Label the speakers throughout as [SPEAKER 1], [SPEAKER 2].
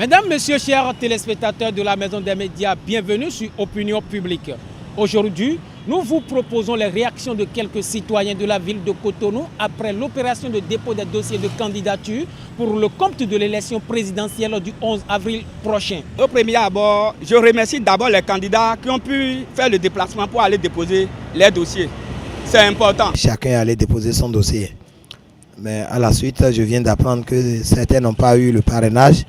[SPEAKER 1] Mesdames, Messieurs, chers téléspectateurs de la Maison des Médias, bienvenue sur Opinion Publique. Aujourd'hui, nous vous proposons les réactions de quelques citoyens de la ville de Cotonou après l'opération de dépôt des dossiers de candidature pour le compte de l'élection présidentielle du 11 avril prochain.
[SPEAKER 2] Au premier abord, je remercie d'abord les candidats qui ont pu faire le déplacement pour aller déposer les dossiers. C'est important.
[SPEAKER 3] Chacun allait déposer son dossier. Mais à la suite, je viens d'apprendre que certains n'ont pas eu le parrainage.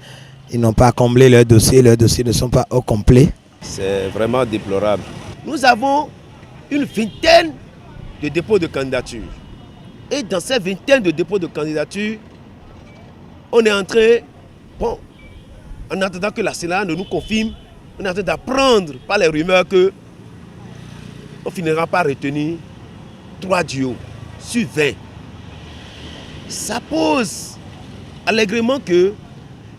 [SPEAKER 3] Ils n'ont pas comblé leurs dossiers ne sont pas au complet.
[SPEAKER 4] C'est vraiment déplorable.
[SPEAKER 5] Nous avons une vingtaine de dépôts de candidature. Et dans ces vingtaines de dépôts de candidature, on est en train, en attendant que la Sénat ne nous confirme, on est en train d'apprendre par les rumeurs qu'on finira par retenir 3 duos sur 20. Ça pose allègrement que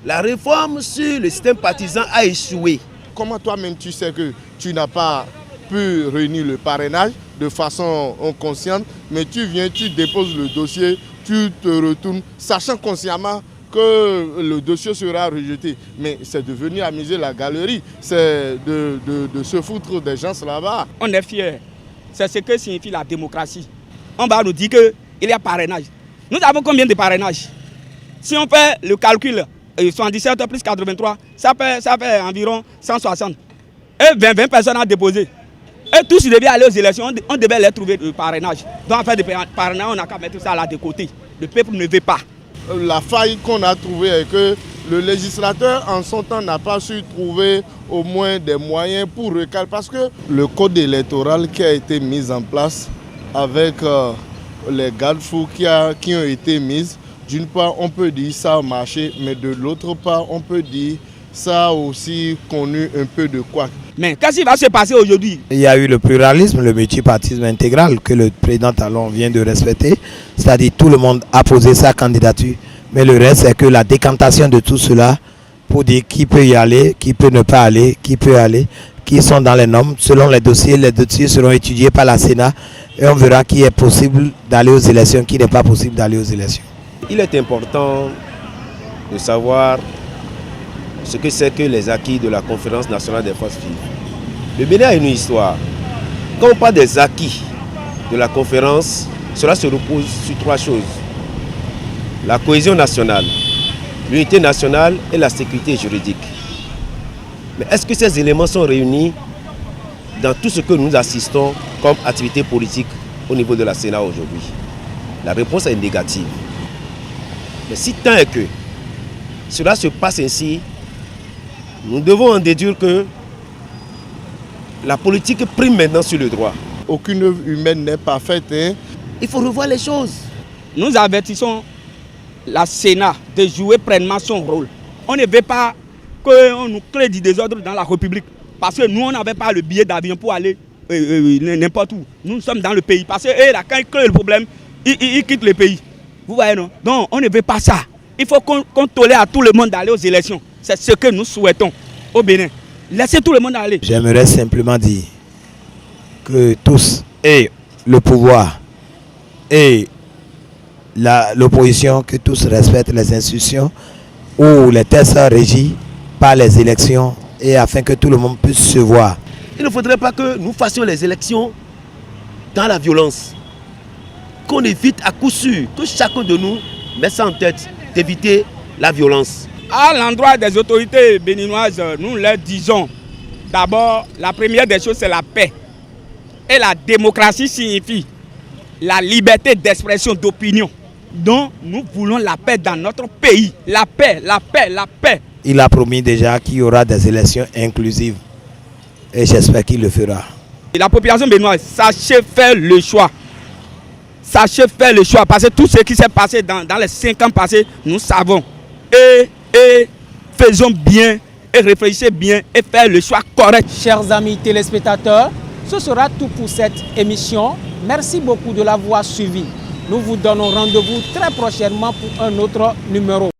[SPEAKER 5] la réforme sur le système partisan a échoué.
[SPEAKER 6] Comment toi-même tu sais que tu n'as pas pu réunir le parrainage de façon consciente, mais tu viens, tu déposes le dossier, tu te retournes, sachant consciemment que le dossier sera rejeté. Mais c'est de venir amuser la galerie, c'est de se foutre des gens là-bas.
[SPEAKER 2] On est fiers. C'est ce que signifie la démocratie. On va nous dire qu'il y a parrainage. Nous avons combien de parrainages? Si on fait le calcul, 77 plus 83, ça fait environ 160. Et 20 personnes ont déposé. Et tous ils devaient aller aux élections, on devait les trouver le parrainage. Donc en fait, le parrainage, on n'a qu'à mettre ça là de côté. Le peuple ne veut pas.
[SPEAKER 6] La faille qu'on a trouvée est que le législateur en son temps n'a pas su trouver au moins des moyens pour recalquer. Parce que le code électoral qui a été mis en place avec les garde-fous qui ont été mises, d'une part on peut dire ça a marché, mais de l'autre part on peut dire ça a aussi connu un peu de quoi.
[SPEAKER 2] Mais qu'est-ce qui va se passer aujourd'hui?
[SPEAKER 3] Il y a eu le pluralisme, le multipartisme intégral que le président Talon vient de respecter. C'est-à-dire tout le monde a posé sa candidature. Mais le reste, c'est que la décantation de tout cela pour dire qui peut y aller, qui peut ne pas aller, qui peut aller, qui sont dans les normes. Selon les dossiers seront étudiés par la Sénat et on verra qui est possible d'aller aux élections, qui n'est pas possible d'aller aux élections.
[SPEAKER 4] Il est important de savoir ce que c'est que les acquis de la Conférence nationale des forces vives. Le Bénin a une histoire. Quand on parle des acquis de la conférence, cela se repose sur 3 choses. La cohésion nationale, l'unité nationale et la sécurité juridique. Mais est-ce que ces éléments sont réunis dans tout ce que nous assistons comme activité politique au niveau de la Sénat aujourd'hui? La réponse est négative. Mais si tant est que cela se passe ainsi, nous devons en déduire que la politique prime maintenant sur le droit.
[SPEAKER 6] Aucune œuvre humaine n'est parfaite.
[SPEAKER 5] Il faut revoir les choses.
[SPEAKER 2] Nous avertissons la Sénat de jouer pleinement son rôle. On ne veut pas qu'on nous crée du désordre dans la République. Parce que nous, on n'avait pas le billet d'avion pour aller n'importe où. Nous sommes dans le pays. Parce que quand ils créent le problème, ils quittent le pays. Vous voyez, non? Donc, on ne veut pas ça. Il faut qu'on tolère à tout le monde d'aller aux élections. C'est ce que nous souhaitons au Bénin. Laissez tout le monde aller.
[SPEAKER 3] J'aimerais simplement dire que tous, et le pouvoir, et l'opposition, que tous respectent les institutions où les tests sont régis par les élections et afin que tout le monde puisse se voir.
[SPEAKER 5] Il ne faudrait pas que nous fassions les élections dans la violence. Qu'on évite à coup sûr, que chacun de nous mette ça en tête, d'éviter la violence.
[SPEAKER 2] À l'endroit des autorités béninoises, nous leur disons, d'abord, la première des choses, c'est la paix. Et la démocratie signifie la liberté d'expression, d'opinion. Donc, nous voulons la paix dans notre pays. La paix, la paix, la paix.
[SPEAKER 3] Il a promis déjà qu'il y aura des élections inclusives. Et j'espère qu'il le fera.
[SPEAKER 2] Et la population béninoise, sachez faire le choix. Sachez faire le choix. Parce que tout ce qui s'est passé dans les 5 ans passés, nous savons. Et faisons bien, et réfléchissez bien, et faire le choix correct.
[SPEAKER 1] Chers amis téléspectateurs, ce sera tout pour cette émission. Merci beaucoup de l'avoir suivi. Nous vous donnons rendez-vous très prochainement pour un autre numéro.